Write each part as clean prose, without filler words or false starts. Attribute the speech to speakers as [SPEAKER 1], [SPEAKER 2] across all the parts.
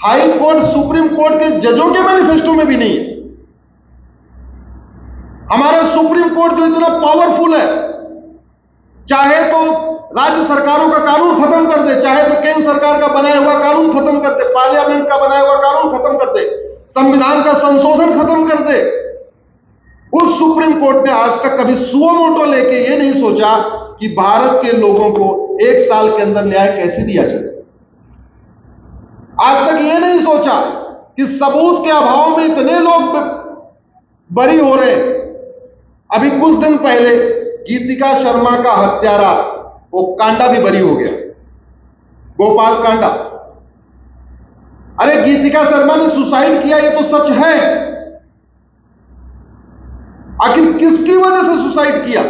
[SPEAKER 1] High court supreme court के जजों के मैनिफेस्टो में भी नहीं है। हमारा सुप्रीम कोर्ट जो इतना पावरफुल है, चाहे तो राज्य सरकारों का कानून खत्म कर दे, चाहे तो केंद्र सरकार का बनाया हुआ कानून खत्म कर दे, पार्लियामेंट का बनाया हुआ कानून खत्म कर दे, संविधान का संशोधन खत्म कर दे। उस सुप्रीम कोर्ट ने आज तक कभी सुओ मोटो लेके ये नहीं सोचा कि भारत के लोगों को 1 साल के अंदर न्याय कैसे दिया जाए। आज तक ये नहीं सोचा कि सबूत के अभाव में इतने लोग बरी हो रहे। अभी कुछ दिन पहले गीतिका शर्मा का हत्यारा वो कांडा भी बरी हो गया, गोपाल कांडा। अरे गीतिका शर्मा ने सुसाइड किया, ये तो सच है। आखिर किसकी वजह से सुसाइड किया?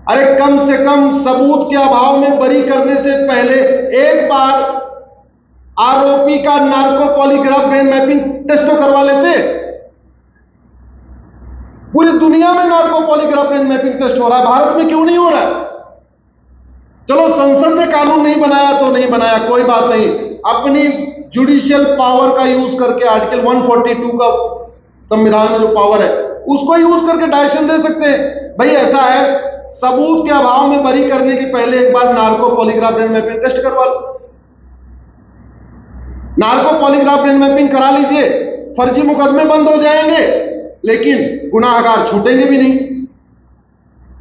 [SPEAKER 1] अरे कम से कम सबूत के अभाव में बरी करने से पहले एक बार आरोपी का narco polygraph brain mapping test तो करवा लेते। पूरी दुनिया में narco polygraph brain mapping test हो रहा है, भारत में क्यों नहीं हो रहा है? चलो संसद ने कानून नहीं बनाया तो नहीं बनाया, कोई बात नहीं। अपनी जुडिशियल पावर का यूज करके आर्टिकल 142 का संविधान में जो पावर है उसको यूज करके डायरेक्शन दे सकते हैं। भाई ऐसा है, सबूत के अभाव में बरी करने के पहले एक बार narco polygraph brain mapping test करवा लो। नार्को पॉलीग्राफ ब्रेन मैपिंग करा लीजिए, फर्जी मुकदमे बंद हो जाएंगे, लेकिन गुनाहगार छूटेंगे भी नहीं।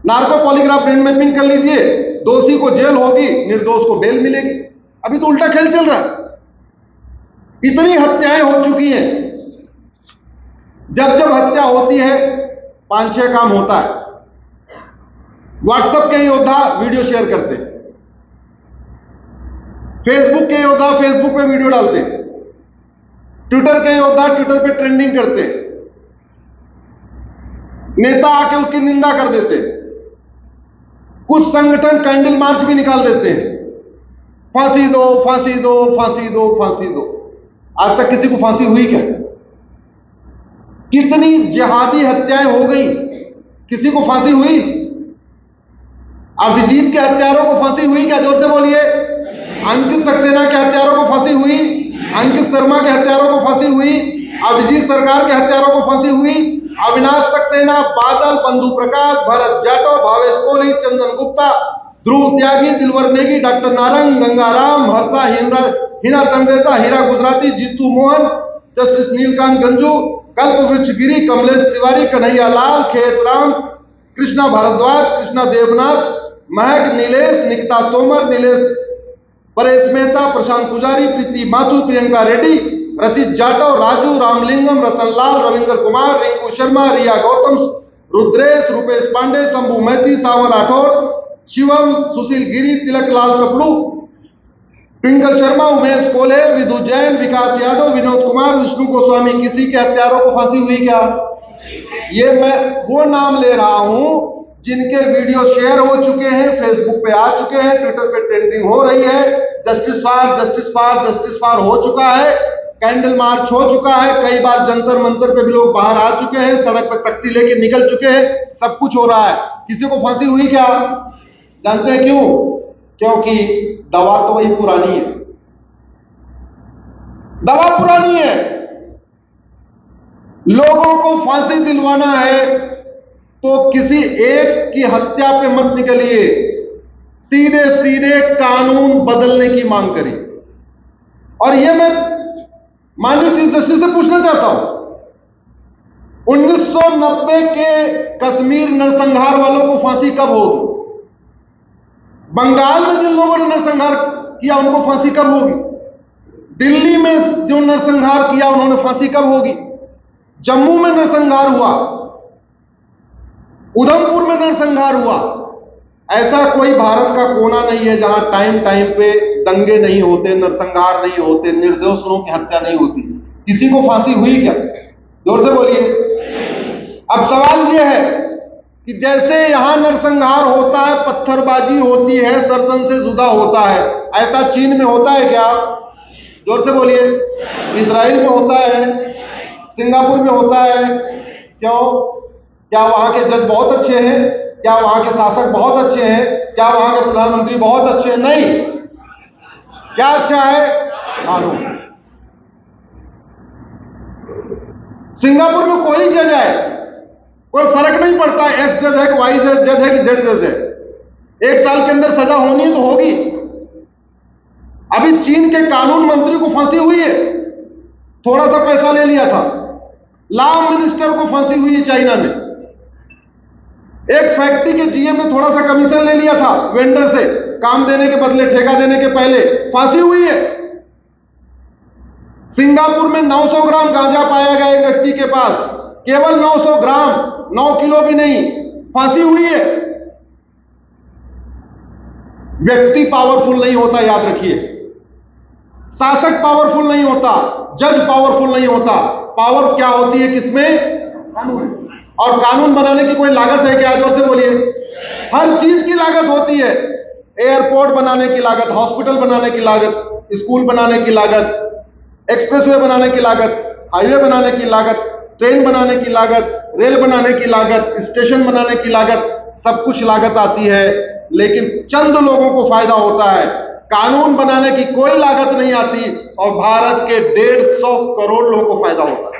[SPEAKER 1] नार्को पॉलीग्राफ ब्रेन मैपिंग कर लीजिए, दोषी को जेल होगी, निर्दोष को बेल मिलेगी। अभी तो उल्टा खेल चल रहा है। इतनी हत्याएं हो चुकी हैं। जब जब हत्या होती है 5-6 काम होता है। व्हाट्सएप के योद्धा वीडियो शेयर करते हैं, फेसबुक के योद्धा फेसबुक पे वीडियो डालते हैं, ट्विटर के योद्धा ट्विटर पे ट्रेंडिंग करते हैं, नेता आके उसकी निंदा कर देते हैं, कुछ संगठन कैंडल मार्च भी निकाल देते हैं, फांसी दो फांसी दो फांसी दो फांसी दो। आज तक किसी को फांसी हुई क्या? कितनी जिहादी हत्याएं हो गई, किसी को फांसी हुई? अभिजीत के हत्यारों को फांसी हुई क्या? जोर से बोलिए। अंकित सक्सेना के हत्यारों को फांसी हुई? अंकित शर्मा के हत्यारों को फांसी हुई? अभिजीत सरकार के हत्यारों को फांसी हुई? अविनाश सक्सेना, बादल, बंधु प्रकाश, भरत जाटव, भावेश कोहली, चंदन गुप्ता, ध्रुव त्यागी, दिलवर नेगी, डॉक्टर नारंग, गंगाराम, हर्षा हिना तंड्रेजा, हीरा गुजराती, जीतू मोहन, जस्टिस नीलकांत गंजू, कल्पवृक्ष गिरी, कमलेश तिवारी, कन्हैया लाल, खेतराम, कृष्णा भारद्वाज, कृष्णा देवनाथ, महक, नीलेश, निकिता तोमर, नीलेश, परेश मेहता, प्रशांत पुजारी, प्रीति माथुर, प्रियंका रेड्डी, रचित जाटव, राजू, रामलिंगम, रतनलाल, रविंद्र कुमार, रिंकू शर्मा, रिया गौतम, रुद्रेश, रुपेश पांडे, शंभू मैती, सावन राठौर, शिवम, सुशील गिरी, तिलक लाल कपड़ू, ट्विंकल शर्मा, उमेश कोले, विधु जैन, विकास यादव, विनोद कुमार, विष्णु गोस्वामी। किसी के हत्यारों को फांसी हुई क्या? ये मैं वो नाम ले रहा हूं जिनके वीडियो शेयर हो चुके हैं, फेसबुक पे आ चुके हैं, ट्विटर पे ट्रेंडिंग हो रही है, justice for justice for justice for हो चुका है, कैंडल मार्च हो चुका है, कई बार जंतर मंतर पे भी लोग बाहर आ चुके हैं, सड़क पे तख्ती लेके निकल चुके हैं, सब कुछ हो रहा है। किसी को फांसी हुई क्या? जानते हैं क्यों? क्योंकि दवा तो वही पुरानी है, दवा पुरानी है। लोगों को फांसी दिलवाना है तो किसी एक की हत्या पे मत निकलिए, सीधे सीधे कानून बदलने की मांग करिए। और यह मैं माननीय चीफ जस्टिस से पूछना चाहता हूं, 1990 के कश्मीर नरसंहार वालों को फांसी कब होगी? बंगाल में जिन लोगों ने नरसंहार किया उनको फांसी कब होगी? दिल्ली में जो नरसंहार किया उन्होंने फांसी कब होगी? जम्मू में नरसंहार हुआ, उधमपुर में नरसंहार हुआ। ऐसा कोई भारत का कोना नहीं है जहां टाइम टाइम पे दंगे नहीं होते, नरसंहार नहीं होते, निर्दोषों की हत्या नहीं होती। किसी को फांसी हुई क्या? जोर से बोलिए। अब सवाल यह है कि जैसे यहां नरसंहार होता है, पत्थरबाजी होती है, सर्दन से जुदा होता है, ऐसा चीन में होता है क्या? जोर से बोलिए। इजराइल में होता है, सिंगापुर में होता है। क्यों? क्या वहां के जज बहुत अच्छे हैं? क्या वहां के शासक बहुत अच्छे हैं? क्या वहां के प्रधानमंत्री बहुत अच्छे हैं? नहीं। क्या अच्छा है? कानून। सिंगापुर में कोई जज है, कोई फर्क नहीं पड़ता एक्स जज है कि वाई जज है कि जेड जज है, 1 साल के अंदर सजा होनी है तो होगी। अभी चीन के कानून मंत्री को फांसी हुई है, थोड़ा सा पैसा ले लिया था। लॉ मिनिस्टर को फांसी हुई है चाइना में। एक फैक्ट्री के जीएम ने थोड़ा सा कमीशन ले लिया था वेंडर से, काम देने के बदले, ठेका देने के पहले, फांसी हुई है। सिंगापुर में 900 ग्राम गांजा पाया गया एक व्यक्ति के पास, केवल 900 ग्राम, 9 किलो भी नहीं, फांसी हुई है। व्यक्ति पावरफुल नहीं होता, याद रखिए। शासक पावरफुल नहीं होता, जज पावरफुल नहीं होता। पावर क्या होती है किसमें? कानून। और कानून बनाने की कोई लागत है क्या? जोर से बोलिए। हर चीज की लागत होती है। एयरपोर्ट बनाने की लागत, हॉस्पिटल बनाने की लागत, स्कूल बनाने की लागत, एक्सप्रेसवे बनाने की लागत, हाईवे बनाने की लागत, ट्रेन बनाने की लागत, रेल बनाने की लागत, स्टेशन बनाने की लागत, सब कुछ लागत आती है, लेकिन चंद लोगों को फायदा होता है। कानून बनाने की कोई लागत नहीं आती और भारत के 150 करोड़ लोगों को फायदा होता है।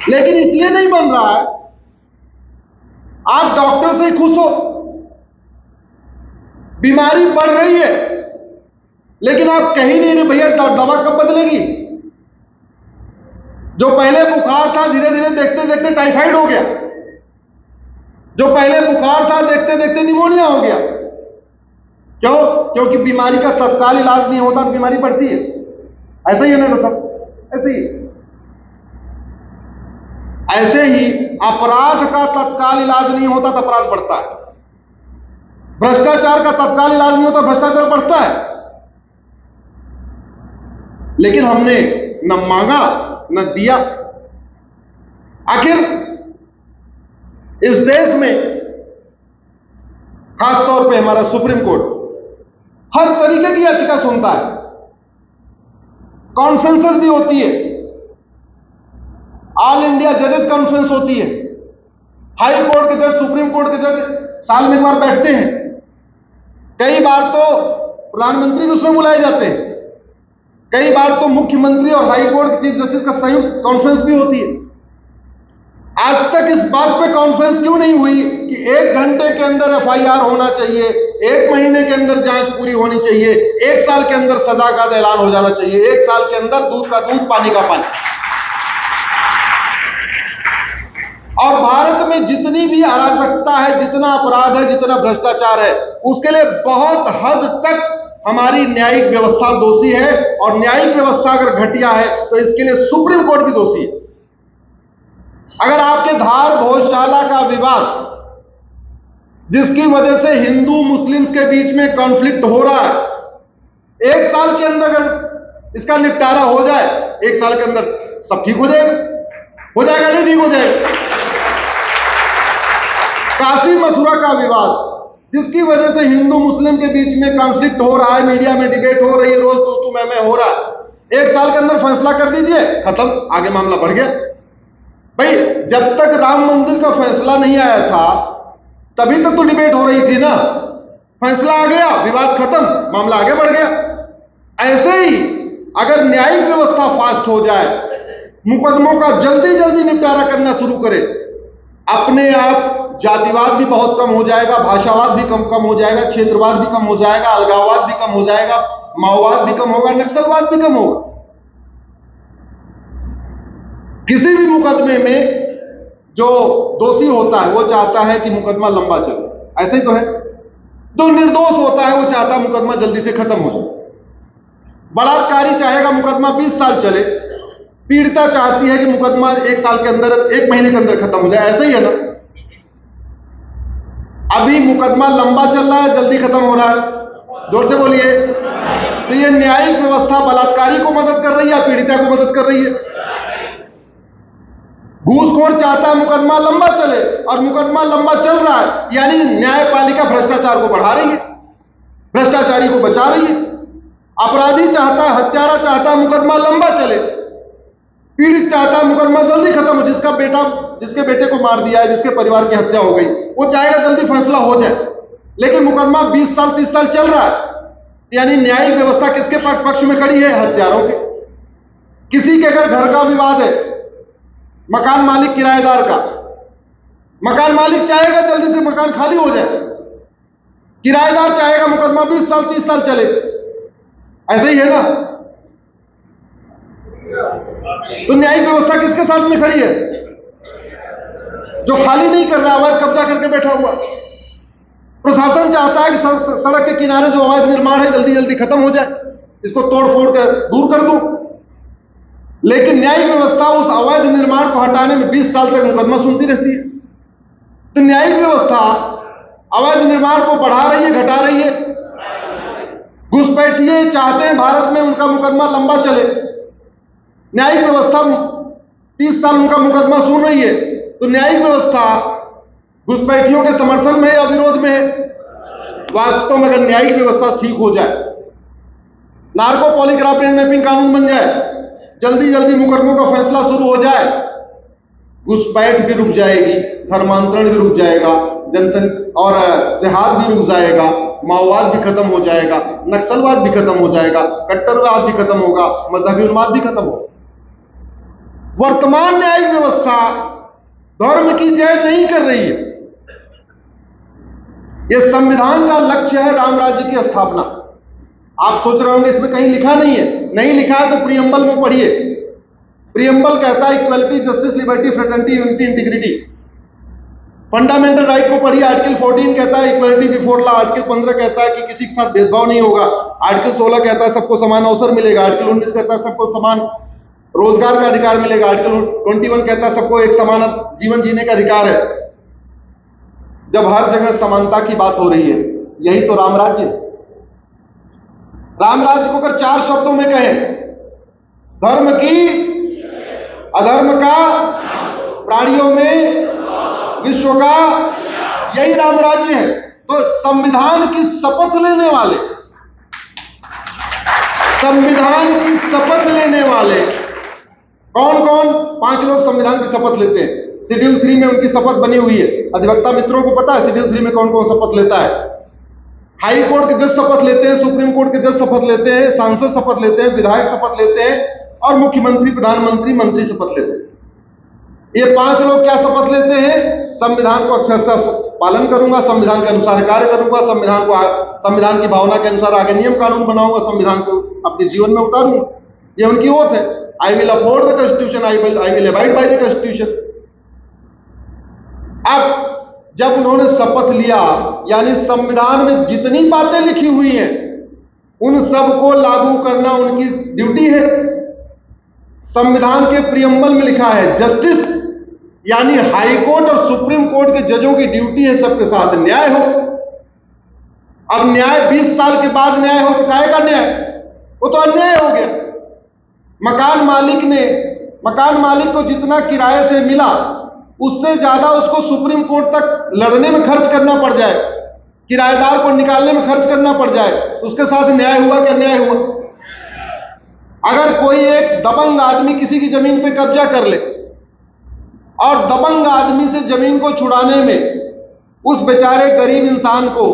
[SPEAKER 1] लेकिन इसलिए नहीं बन रहा है। आप डॉक्टर से खुश हो, बीमारी बढ़ रही है, लेकिन आप कह ही नहीं रहे भैया दवा कब बदलेगी। जो पहले बुखार था धीरे धीरे देखते देखते टाइफाइड हो गया, जो पहले बुखार था देखते देखते निमोनिया हो गया। क्यों? क्योंकि बीमारी का तत्काल इलाज नहीं होता तो बीमारी बढ़ती है। ऐसा ही है ना सब? ऐसे ही। ऐसे ही अपराध का तत्काल इलाज नहीं होता तो अपराध बढ़ता है। भ्रष्टाचार का तत्काल इलाज नहीं होता, भ्रष्टाचार बढ़ता है। लेकिन हमने न मांगा न दिया। आखिर इस देश में खासतौर पे हमारा सुप्रीम कोर्ट हर तरीके की याचिका सुनता है, कॉन्फ्रेंसेस भी होती है, ऑल इंडिया जजेस कॉन्फ्रेंस होती है, हाई कोर्ट के जज, सुप्रीम कोर्ट के जज साल में एक बार बैठते हैं। कई बार तो प्रधानमंत्री भी उसमें बुलाए जाते हैं, कई बार तो मुख्यमंत्री और हाई कोर्ट के चीफ जस्टिस का संयुक्त कॉन्फ्रेंस भी होती है। आज तक इस बात पे कॉन्फ्रेंस क्यों नहीं हुई कि 1 घंटे के अंदर एफआईआर होना चाहिए, 1 महीने के अंदर जांच पूरी होनी चाहिए, 1 साल के अंदर सजा का ऐलान हो जाना चाहिए, 1 साल के अंदर दूध का दूध, पानी का पानी। और भारत में जितनी भी अराजकता है, जितना अपराध है, जितना भ्रष्टाचार है, उसके लिए बहुत हद तक हमारी न्यायिक व्यवस्था दोषी है। और न्यायिक व्यवस्था अगर घटिया है तो इसके लिए सुप्रीम कोर्ट भी दोषी है। अगर आपके धार भोजशाला का विवाद, जिसकी वजह से हिंदू मुस्लिम्स के बीच में कॉन्फ्लिक्ट हो रहा है, 1 साल के अंदर अगर इसका निपटारा हो जाए, 1 साल के अंदर सब ठीक हो जाएगा। हो जाएगा नहीं? ठीक हो जाएगा। काशी मथुरा का विवाद, जिसकी वजह से हिंदू मुस्लिम के बीच में कॉन्फ्लिक्ट हो रहा है, मीडिया में डिबेट हो रही है, रोज तू मैं हो रहा है, 1 साल के अंदर फैसला कर दीजिए, खत्म, आगे मामला बढ़ गया। भाई जब तक राम मंदिर का फैसला नहीं आया था तभी तक तो डिबेट हो रही थी ना। फैसला आ गया, विवाद खत्म, मामला आगे बढ़ गया। ऐसे ही अगर न्यायिक व्यवस्था फास्ट हो जाए, मुकदमों का जल्दी जल्दी निपटारा करना शुरू करे, अपने आप जातिवाद भी बहुत कम हो जाएगा, भाषावाद भी कम हो जाएगा, क्षेत्रवाद भी कम हो जाएगा, अलगाववाद भी कम हो जाएगा, माओवाद भी कम होगा, नक्सलवाद भी कम होगा। किसी भी मुकदमे में जो दोषी होता है वो चाहता है कि मुकदमा लंबा चले, ऐसे ही तो है। जो निर्दोष होता है वो चाहता है मुकदमा जल्दी से खत्म हो जाए। बलात्कारी चाहेगा मुकदमा 20 साल चले, पीड़िता चाहती है कि मुकदमा 1 साल के अंदर, 1 महीने के अंदर खत्म हो जाए, ऐसे ही है ना। अभी मुकदमा लंबा चल रहा है, जल्दी खत्म हो रहा है, जोर से बोलिए। तो ये न्यायिक व्यवस्था बलात्कारी को मदद कर रही है या पीड़िता को मदद कर रही है? घूसखोर चाहता है मुकदमा लंबा चले और मुकदमा लंबा चल रहा है, यानी न्यायपालिका भ्रष्टाचार को बढ़ा रही है, भ्रष्टाचारी को बचा रही है। अपराधी चाहता है, हत्यारा चाहता है मुकदमा लंबा चले, पीड़ित चाहता है मुकदमा जल्दी खत्म हो। जिसके बेटे को मार दिया है, जिसके परिवार की हत्या हो गई, वो चाहेगा जल्दी फैसला हो जाए। लेकिन मुकदमा 20 साल 30 साल चल रहा है, यानी न्यायिक व्यवस्था किसके पक्ष में खड़ी है? हत्यारों के। किसी के अगर घर का विवाद है, मकान मालिक किराएदार का, मकान मालिक चाहेगा जल्दी से मकान खाली हो जाए, किराएदार चाहेगा मुकदमा 20 साल 30 साल चले। ऐसे ही है ना? तो न्यायिक व्यवस्था किसके साथ में खड़ी है? जो खाली नहीं कर रहा, अवैध कब्जा करके बैठा हुआ। प्रशासन चाहता है कि सड़क के किनारे जो अवैध निर्माण है जल्दी जल्दी खत्म हो जाए, इसको तोड़ फोड़ कर दूर कर दो। लेकिन न्यायिक व्यवस्था उस अवैध निर्माण को हटाने में 20 साल तक मुकदमा सुनती रहती है। तो न्यायिक व्यवस्था अवैध निर्माण को बढ़ा रही है, घटा रही है। घुसपैठिए चाहते हैं भारत में उनका मुकदमा लंबा चले, न्यायिक व्यवस्था 30 साल उनका मुकदमा सुन रही है। तो न्यायिक व्यवस्था घुसपैठियों के समर्थन में या विरोध में है? वास्तव में अगर न्यायिक व्यवस्था ठीक हो जाए, नार्को पॉलीग्राफ ब्रेन मैपिंग कानून बन जाए, जल्दी जल्दी मुकदमों का फैसला शुरू हो जाए, घुसपैठ भी रुक जाएगी, धर्मांतरण भी रुक जाएगा, जनसंख्या और जिहाद भी रुक जाएगा, माओवाद भी खत्म हो जाएगा, नक्सलवाद भी खत्म हो जाएगा, कट्टरवाद भी खत्म होगा, मजहबी उन्माद भी खत्म होगा। वर्तमान न्यायिक व्यवस्था धर्म की जय नहीं कर रही है। यह संविधान का लक्ष्य है राम राज्य की स्थापना। आप सोच रहे होंगे इसमें कहीं लिखा नहीं है। नहीं लिखा है तो प्रियम्बल में पढ़िए। प्रियम्बल कहता है equality, justice, liberty, fraternity, unity, integrity. Fundamental right को पढ़िए। आर्टिकल 14 कहता है इक्वलिटी बिफोर लॉ। आर्टिकल 15 कहता है कि किसी के साथ भेदभाव नहीं होगा। आर्टिकल 16 कहता है सबको समान अवसर मिलेगा। आर्टिकल 19 कहता है सबको समान रोजगार का अधिकार मिलेगा। आर्टिकल 21 कहता है सबको एक समान जीवन जीने का अधिकार है। जब हर जगह समानता की बात हो रही है, यही तो राम राज्य है। राम राज्य को अगर 4 शब्दों में कहें, धर्म की, अधर्म का, प्राणियों में, विश्व का, यही राम राज्य है। तो संविधान की शपथ लेने वाले, संविधान की शपथ लेने वाले कौन कौन? 5 लोग संविधान की शपथ लेते हैं। शेड्यूल 3 में उनकी शपथ बनी हुई है। अधिवक्ता मित्रों को पता है शेड्यूल 3 में कौन कौन शपथ लेता है? हाई कोर्ट के जज शपथ लेते हैं, सुप्रीम कोर्ट के जज शपथ लेते हैं, सांसद शपथ लेते हैं, विधायक शपथ लेते हैं, और मुख्यमंत्री, प्रधानमंत्री, मंत्री शपथ लेते हैं। ये 5 लोग क्या शपथ लेते हैं? संविधान को अक्षरशः पालन करूंगा, संविधान के अनुसार कार्य करूंगा, संविधान की भावना के अनुसार आगे नियम कानून बनाऊंगा, संविधान को अपने जीवन में उतारूंगा। ये उनकी ओथ है। I will uphold the constitution, I will abide by the constitution. अब जब उन्होंने शपथ लिया, यानी संविधान में जितनी बातें लिखी हुई हैं उन सबको लागू करना उनकी ड्यूटी है। संविधान के प्रियम्बल में लिखा है जस्टिस, यानी हाई कोर्ट और सुप्रीम कोर्ट के जजों की ड्यूटी है सबके साथ न्याय हो। अब न्याय 20 साल के बाद न्याय हो तो काहे का न्याय? वो तो अन्याय हो गया। मकान मालिक को जितना किराए से मिला उससे ज्यादा उसको सुप्रीम कोर्ट तक लड़ने में खर्च करना पड़ जाए, किराएदार को निकालने में खर्च करना पड़ जाए, उसके साथ न्याय हुआ कि अन्याय हुआ? अगर कोई एक दबंग आदमी किसी की जमीन पे कब्जा कर ले और दबंग आदमी से जमीन को छुड़ाने में उस बेचारे गरीब इंसान को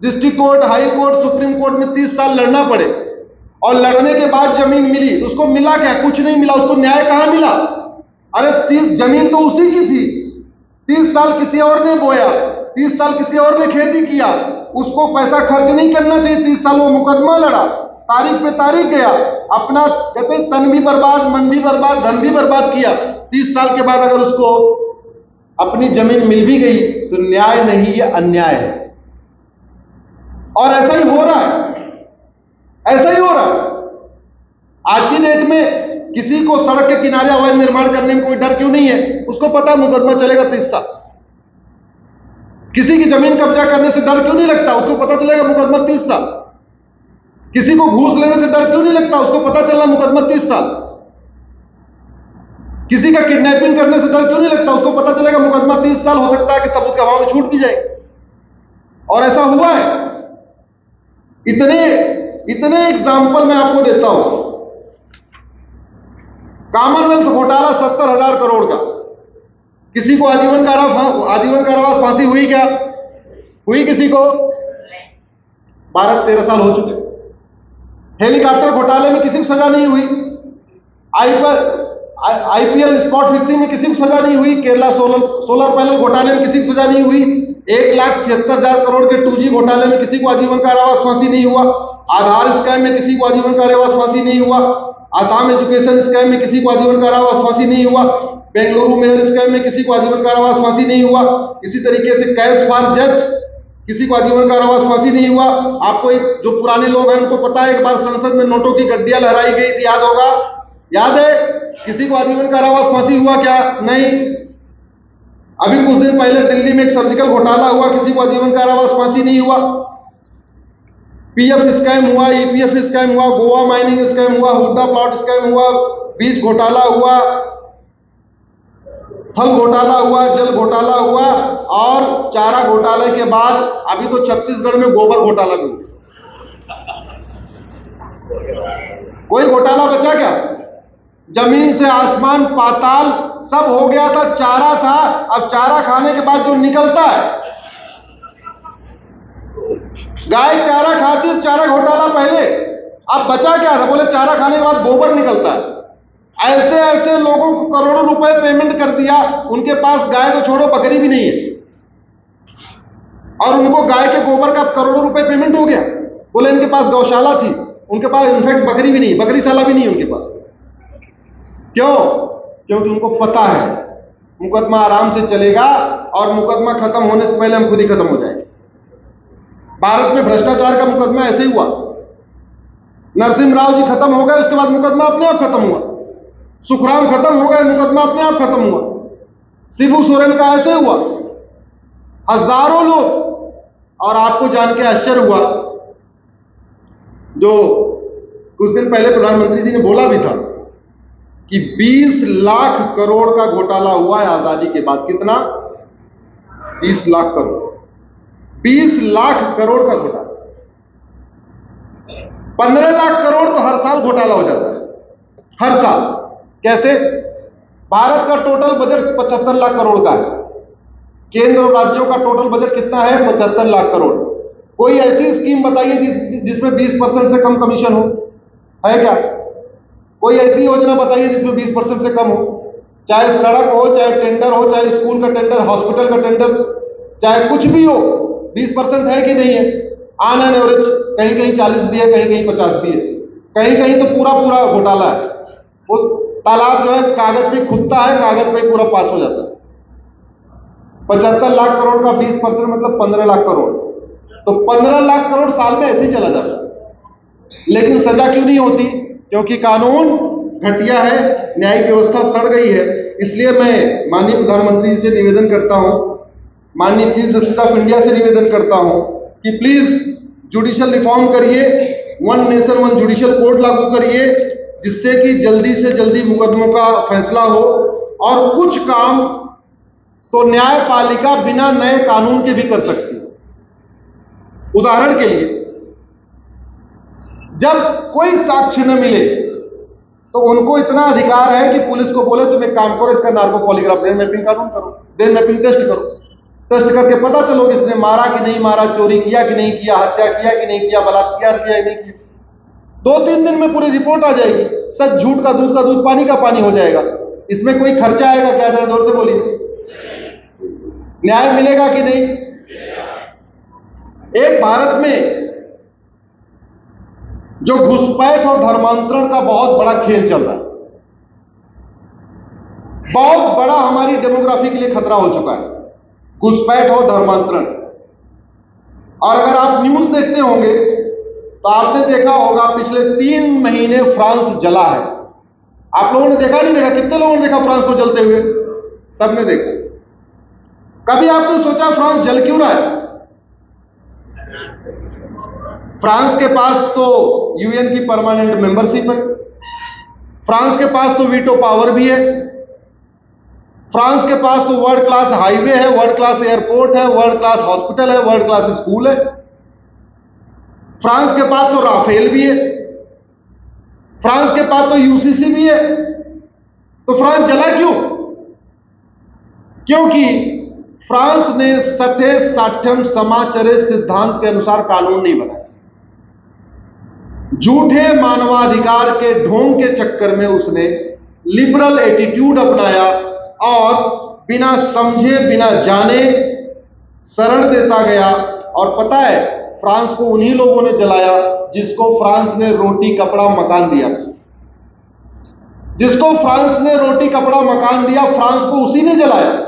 [SPEAKER 1] district court, high court, supreme court में 30 साल लड़ना पड़े, और लड़ने के बाद जमीन मिली, उसको मिला क्या? कुछ नहीं मिला। उसको न्याय कहां मिला? अरे जमीन तो उसी की थी, 30 साल किसी और ने बोया, 30 साल किसी और ने खेती किया, उसको पैसा खर्च नहीं करना चाहिए। 30 साल वो मुकदमा लड़ा, तारीख पे तारीख गया, अपना कहते तन भी बर्बाद, मन भी बर्बाद, धन भी बर्बाद किया। 30 साल के बाद अगर उसको अपनी जमीन मिल भी गई तो न्याय नहीं, ये अन्याय है। और ऐसा ही हो रहा है, ऐसा ही हो रहा है। आज की डेट में किसी को सड़क के किनारे अवैध निर्माण करने में कोई डर क्यों नहीं है? उसको पता है मुकदमा चलेगा 30 साल। किसी की जमीन कब्जा करने से डर क्यों नहीं लगता? उसको पता चलेगा मुकदमा 30 साल। किसी को घूस लेने से डर क्यों नहीं लगता? उसको पता चलना मुकदमा 30 साल। किसी का किडनैपिंग करने से डर क्यों नहीं लगता? उसको पता चलेगा मुकदमा 30 साल। हो सकता है कि सबूत के अभाव में छूट भी जाए। और ऐसा हुआ है। इतने एग्जाम्पल मैं आपको देता हूं। कॉमनवेल्थ घोटाला 70,000 करोड़ का, किसी को आजीवन कारावास फांसी हुई क्या? हुई किसी को? 12-13 साल हो चुके। हेलीकॉप्टर घोटाले में किसी को सजा नहीं हुई। आईपीएल स्पॉट फिक्सिंग में किसी को सजा नहीं हुई। केरला सोलर पैनल घोटाले में किसी को सजा नहीं हुई। 1,76,000 करोड़ के 2G घोटाले में किसी को आजीवन कारावास फांसी नहीं हुआ। आधार स्कैम में किसी को आजीवन कारावास फांसी नहीं हुआ। आसाम एजुकेशन स्कैम में किसी को आजीवन कारावास फांसी नहीं हुआ। बेंगलुरु मेल स्कैम में किसी को आजीवन कारावास फांसी नहीं हुआ। इसी तरीके से कैश फॉर जज किसी को आजीवन कारावास फांसी नहीं हुआ। आपको जो पुराने लोग हैं उनको पता है, एक बार संसद में नोटों की गड्डियां लहराई गई थी, याद होगा, याद है? किसी को आजीवन कारावास फांसी हुआ क्या? नहीं। अभी कुछ दिन पहले दिल्ली में एक सर्जिकल घोटाला हुआ, किसी को आजीवन कारावास फांसी नहीं हुआ। पीएफ स्कैम हुआ, ईपीएफ स्कैम हुआ, गोवा माइनिंग स्कैम हुआ, हुड्डा प्लॉट स्कैम हुआ, बीज घोटाला हुआ, फल घोटाला हुआ, जल घोटाला हुआ, और चारा घोटाले के बाद अभी तो छत्तीसगढ़ में गोबर घोटाला भी हुआ। कोई घोटाला बचा क्या? जमीन से आसमान पाताल सब हो गया था। चारा था, अब चारा खाने के बाद जो निकलता है, गाय चारा खाती है, चारा घोटाला पहले, अब बचा क्या था? बोले चारा खाने के बाद गोबर निकलता है। ऐसे ऐसे लोगों को करोड़ों रुपए पेमेंट कर दिया, उनके पास गाय तो छोड़ो बकरी भी नहीं है, और उनको गाय के गोबर का करोड़ों रुपए पेमेंट हो गया। बोले इनके पास गौशाला थी, उनके पास इनफैक्ट बकरी भी नहीं, बकरीशाला भी नहीं उनके पास। क्यों? क्योंकि उनको पता है मुकदमा आराम से चलेगा और मुकदमा खत्म होने से पहले हम खुद ही खत्म हो जाएंगे। भारत में भ्रष्टाचार का मुकदमा ऐसे ही हुआ। नरसिम्हा राव जी खत्म हो गए, उसके बाद मुकदमा अपने आप खत्म हुआ। सुखराम खत्म हो गए, मुकदमा अपने आप खत्म हुआ। शिबू सोरेन का ऐसे हुआ, हजारों लोग। और आपको जान के आश्चर्य हुआ, जो कुछ दिन पहले प्रधानमंत्री जी ने बोला भी था कि 20 लाख करोड़ का घोटाला हुआ है आजादी के बाद। कितना? 20 लाख करोड़। 20 लाख करोड़ का घोटाला। 15 लाख करोड़ तो हर साल घोटाला हो जाता है, हर साल। कैसे? भारत का टोटल बजट 75 लाख करोड़ का है। केंद्र और राज्यों का टोटल बजट कितना है? 75 लाख करोड़। कोई ऐसी स्कीम बताइए जिसमें 20% से कम कमीशन हो, है क्या? कोई ऐसी योजना बताइए जिसमें 20% से कम हो। चाहे सड़क हो, चाहे टेंडर हो, चाहे स्कूल का टेंडर, हॉस्पिटल का टेंडर, चाहे कुछ भी हो, 20% है कि नहीं है? ऑन एन एवरेज कहीं कहीं 40 भी है, कहीं कहीं 50 भी है, कहीं कहीं तो पूरा पूरा घोटाला है। वो तालाब जो है कागज पे खुदता है, कागज पे पूरा पास हो जाता है। 75 लाख करोड़ का 20% मतलब 15 लाख करोड़। तो 15 लाख करोड़ साल में ऐसे ही चला जाता है। लेकिन सजा क्यों नहीं होती? क्योंकि कानून घटिया है, न्यायिक व्यवस्था सड़ गई है। इसलिए मैं माननीय प्रधानमंत्री जी से निवेदन करता हूं, माननीय चीफ जस्टिस ऑफ इंडिया से निवेदन करता हूं कि प्लीज जुडिशियल रिफॉर्म करिए, one nation one judicial code लागू करिए, जिससे कि जल्दी से जल्दी मुकदमों का फैसला हो। और कुछ काम तो न्यायपालिका बिना नए कानून के भी कर सकती है। उदाहरण के लिए, जब कोई साक्ष्य न मिले तो उनको इतना अधिकार है कि पुलिस को बोले तुम एक काम करो, इसका नार्को पॉलीग्राफ ब्रेन मैपिंग कानून करो, ब्रेन मैपिंग टेस्ट करो। टेस्ट करके पता चलो कि इसने मारा कि नहीं मारा, चोरी किया कि नहीं किया, हत्या किया कि नहीं किया, बलात्कार किया कि नहीं किया। 2-3 दिन में पूरी रिपोर्ट आ जाएगी। सच झूठ का दूध पानी का पानी हो जाएगा। इसमें कोई खर्चा आएगा क्या? जरा जोर से बोलिए। न्याय मिलेगा कि नहीं? एक भारत में जो घुसपैठ और धर्मांतरण का बहुत बड़ा खेल चल रहा है, बहुत बड़ा हमारी डेमोग्राफी के लिए खतरा हो चुका है, घुसपैठ और धर्मांतरण। और अगर आप न्यूज देखते होंगे तो आपने देखा होगा पिछले 3 महीने फ्रांस जला है। आप लोगों ने देखा नहीं देखा? कितने लोगों ने देखा फ्रांस को जलते हुए? सबने देखा। कभी आपने सोचा फ्रांस जल क्यों रहा है? फ्रांस के पास तो यूएन की परमानेंट मेंबरशिप है, फ्रांस के पास तो वीटो पावर भी है, फ्रांस के पास तो वर्ल्ड क्लास हाईवे है, वर्ल्ड क्लास एयरपोर्ट है, वर्ल्ड क्लास हॉस्पिटल है, वर्ल्ड क्लास स्कूल है, फ्रांस के पास तो राफेल भी है, फ्रांस के पास तो यूसीसी भी है। तो फ्रांस जला क्यों? क्योंकि फ्रांस ने सठे साठ्यम समाचरे सिद्धांत के अनुसार कानून नहीं बनाया। झूठे मानवाधिकार के ढोंग के चक्कर में उसने लिबरल एटीट्यूड अपनाया और बिना समझे बिना जाने शरण देता गया। और पता है, फ्रांस को उन्हीं लोगों ने जलाया जिसको फ्रांस ने रोटी कपड़ा मकान दिया था। जिसको फ्रांस ने रोटी कपड़ा मकान दिया, फ्रांस को उसी ने जलाया।